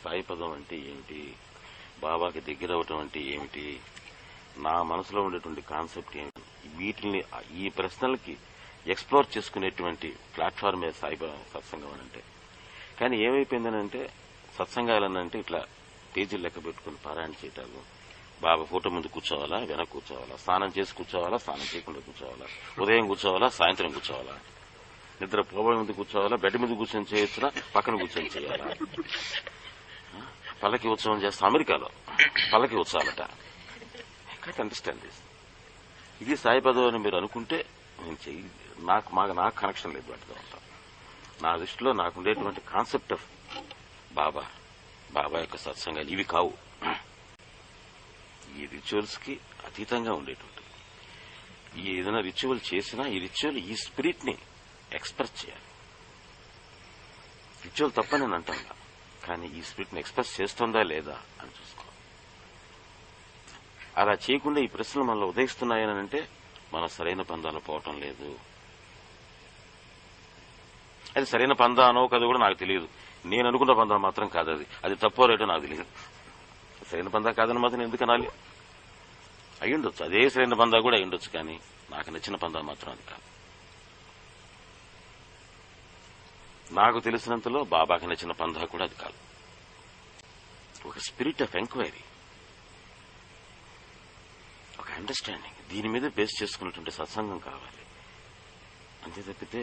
సాయి పదం అంటే ఏమిటి, బాబాకి దగ్గర అవటం అంటే ఏమిటి, నా మనసులో ఉండేటువంటి కాన్సెప్ట్ ఏమిటి, వీటిని ఈ ప్రశ్నలకి ఎక్స్ప్లోర్ చేసుకునేటువంటి ప్లాట్ఫామే సాయి సత్సంగం అని అంటే. కానీ ఏమైపోయిందనంటే సత్సంగాలనంటే ఇట్లా పేజీలు లెక్క పెట్టుకుని పారాయణ చేయటాలు, బాబా ఫోటో ముందు కూర్చోవాలా, వెనక కూర్చోవాలా, స్నానం చేసి కూర్చోవాలా, స్నానం చేయకుండా కూర్చోవాలా, ఉదయం కూర్చోవాలా, సాయంత్రం కూర్చోవాలా, నిద్ర పోబోయే ముందు కూర్చోవాలా, బెడ్ మీద కూర్చొని చేయొచ్చునా, పక్కన కూర్చొని చేయాలా, పల్లకి ఉత్సవం చేస్తా, అమెరికాలో పల్లకి ఉత్సవాలట. I can't understand this. ఇది సాయిపదం అని మీరు అనుకుంటే నేను చెయ్యి, నాకు కనెక్షన్ లేదు వాటితో ఉంటాను. నా దృష్టిలో నాకుండేటువంటి కాన్సెప్ట్ ఆఫ్ బాబా యొక్క సత్సంగాలు ఇవి కావు. ఈ రిచువల్స్ కి అతీతంగా ఉండేటువంటి, ఈ ఏదైనా రిచువల్ చేసినా ఈ రిచువల్ ఈ స్పిరిట్ ని ఎక్స్ప్రెస్ చేయాలి. రిచువల్ తప్పని నేను అంటాను, కానీ ఈ స్పిరిట్ ని ఎక్స్ప్రెస్ చేస్తుందా లేదా అని చూసుకో. అలా చేయకుండా ఈ ప్రశ్నలు మనలో ఉదయిస్తున్నాయని అంటే మనం సరైన పందాలు పోవటం లేదు. అది సరైన పందా అనో కదా కూడా నాకు తెలియదు. నేను అనుకున్న పందా మాత్రం కాదు, అది తప్పో రేటో నాకు తెలియదు. సరైన పందా కాదని మాత్రం ఎందుకు అనాలి? అయ్యుండొచ్చు, అదే సరైన పందా కూడా అయ్యుండొచ్చు, కానీ నాకు నచ్చిన పందా మాత్రం అది కాదు. నాకు తెలిసినంతలో బాబాకి నచ్చిన పందా కూడా అది కాదు. ఒక స్పిరిట్ ఆఫ్ ఎంక్వైరీ, ఒక అండర్స్టాండింగ్, దీని మీద బేస్ చేసుకున్నటువంటి సత్సంగం కావాలి. అంతే తప్పితే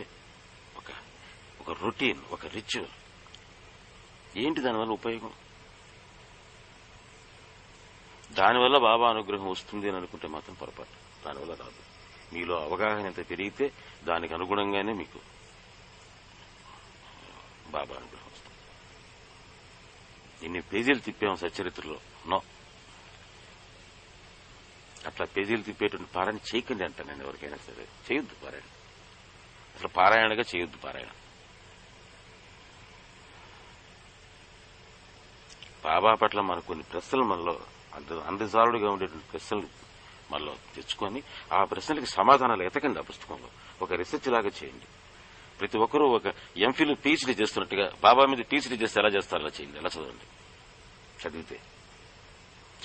ఒక రొటీన్, ఒక రిచువల్ ఏంటి దానివల్ల ఉపయోగం? దానివల్ల బాబా అనుగ్రహం వస్తుంది అని అనుకుంటే మాత్రం పొరపాటు. దానివల్ల రాదు. మీలో అవగాహన ఎంత పెరిగితే దానికి అనుగుణంగానే మీకు బాబా అనుగ్రహం వస్తుంది. ఇన్ని పేజీలు తిప్పాము సచ్చరిత్రలో, నో, అట్లా పేజీలు తిప్పేటువంటి పారాయణ చేయకండి అంట నేను ఎవరికైనా సరే. చేయొద్దు పారాయణ, అసలు పారాయణగా చేయొద్దు పారాయణ. బాబా పట్ల మనకు కొన్ని ప్రశ్నలు మనలో అన్రిజాల్వ్డ్ గా ఉండేటువంటి ప్రశ్నలు మనలో తెచ్చుకొని ఆ ప్రశ్నలకి సమాధానాలు ఎతకండి. ఆ పుస్తకంలో ఒక రీసెర్చ్ లాగా చేయండి. ప్రతి ఒక్కరూ ఒక ఎంఫిల్ పీహెచ్డీ చేస్తున్నట్టుగా బాబా మీద పీహెచ్డీ చేస్తే ఎలా చేస్తారో అలా చేయండి. ఎలా చదవండి. చదివితే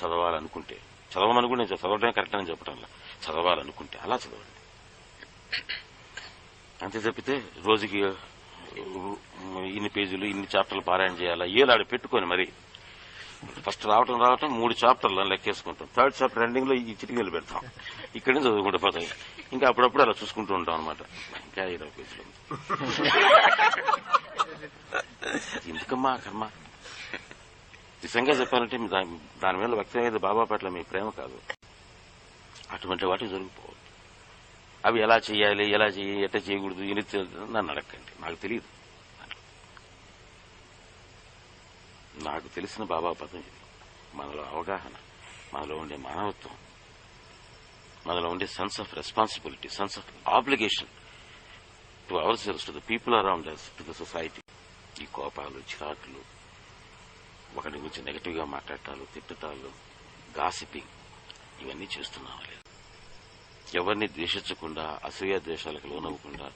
చదవాలనుకుంటే, చదవమనుకుంటే నేను చదవడమే కరెక్ట్ అని చెప్పడంలా, చదవాలనుకుంటే అలా చదవండి. అంతే తప్పితే రోజుకి ఇన్ని పేజీలు ఇన్ని చాప్టర్లు పారాయణ చేయాలా ఏలాడు పెట్టుకొని మరి ఫస్ట్ రావటం 3 చాప్టర్లు లెక్కేసుకుంటాం. 3rd చాప్టర్ ఎండింగ్ లో ఈ చిటికలు పెడతాం. ఇక్కడి నుంచి చదువుకుంటూ పోతాయి. ఇంకా అప్పుడప్పుడు అలా చూసుకుంటూ ఉంటాం అనమాట. ఇంకా 20 పేజీలు ఎందుకమ్మా కర్మ. నిజంగా చెప్పాలంటే దాని మీద వ్యక్తమయ్యేది బాబా పట్ల మీ ప్రేమ కాదు. అటువంటి వాటికి జరిగిపోవద్దు. అవి ఎలా చేయాలి, ఎలా ఎట్లా చేయకూడదు ఇది నన్ను అడగండి, నాకు తెలియదు. నాకు తెలిసిన బాబా పదం ఇది. మనలో అవగాహన, మనలో ఉండే మానవత్వం, మనలో ఉండే sense of responsibility, sense of obligation to our selves, to the people around us, to the society. ఈ కోపాలు, చిరాకులు, ఒకటి గురించి నెగటివ్ గా మాట్లాడటాలు, తిట్టటాలు, గాసిపింగ్, ఇవన్నీ చేస్తున్నాం లేదు. ఎవరిని ద్వేషించకుండా, అసూయ ద్వేషాలకు లోనవ్వకుండా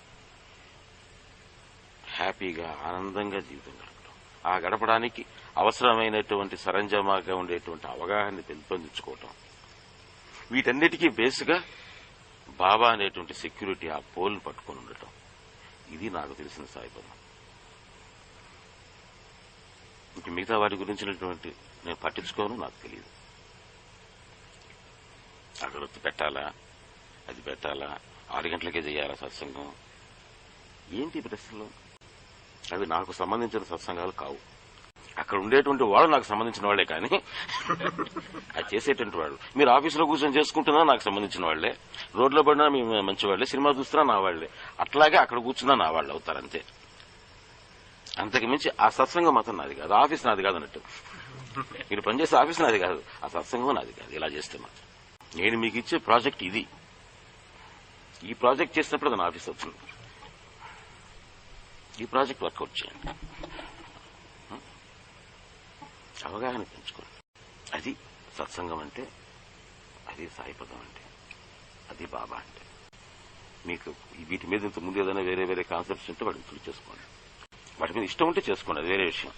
హ్యాపీగా ఆనందంగా జీవితం గడపడం, ఆ గడపడానికి అవసరమైనటువంటి సరంజామాగా ఉండేటువంటి అవగాహన పెంపొందించుకోవటం, వీటన్నిటికీ బేస్గా బాబా అనేటువంటి సెక్యూరిటీ, ఆ పోల్ని పట్టుకొని ఉండటం, ఇది నాకు తెలిసిన సాయిపదం. ఇంక మిగతా వాటి గురించినటువంటి నేను పట్టించుకోను, నాకు తెలియదు. అగరొత్తి పెట్టాలా, అది పెట్టాలా, 6 గంటలకే చేయాలా సత్సంగం, ఏంటి ప్రశ్నలు? అవి నాకు సంబంధించిన సత్సంగాలు కావు. అక్కడ ఉండేటువంటి వాళ్ళు నాకు సంబంధించిన వాళ్లే, కానీ అది చేసేటువంటి వాళ్ళు మీరు ఆఫీసులో కూర్చొని చేసుకుంటున్నా నాకు సంబంధించిన వాళ్లే, రోడ్లో పడినా మీ మంచి వాళ్లే, సినిమా చూస్తున్నా నా వాళ్లే, అట్లాగే అక్కడ కూర్చున్నా నా వాళ్ళు అవుతారు అంతే. అంతకు మించి ఆ సత్సంగం మాత్రం నాది కాదు, ఆఫీస్ నాది కాదు అన్నట్టు. మీరు పనిచేసే ఆఫీస్ నాది కాదు, ఆ సత్సంగం నాది కాదు. ఇలా చేస్తే మాత్రం నేను మీకు ఇచ్చే ప్రాజెక్ట్ ఇది. ఈ ప్రాజెక్ట్ చేసినప్పుడు అది నా ఆఫీస్ అవుతుంది. ఈ ప్రాజెక్ట్ వర్కౌట్ చేయండి, అవగాహన పెంచుకోండి. అది సత్సంగం అంటే, అది సాయిపదం అంటే, అది బాబా అంటే. మీకు వీటి మీద ఇంత ముందు ఏదైనా వేరే కాన్సెప్ట్స్ ఉంటే వాటిని ఫుల్ చేసుకోండి. వాటి మీద ఇష్టం ఉంటే చేసుకోండి, అది వేరే విషయం.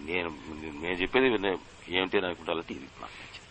నేను చెప్పేది ఏమిటి అని అనుకుంటానంటే ఇది నాకు నచ్చింది.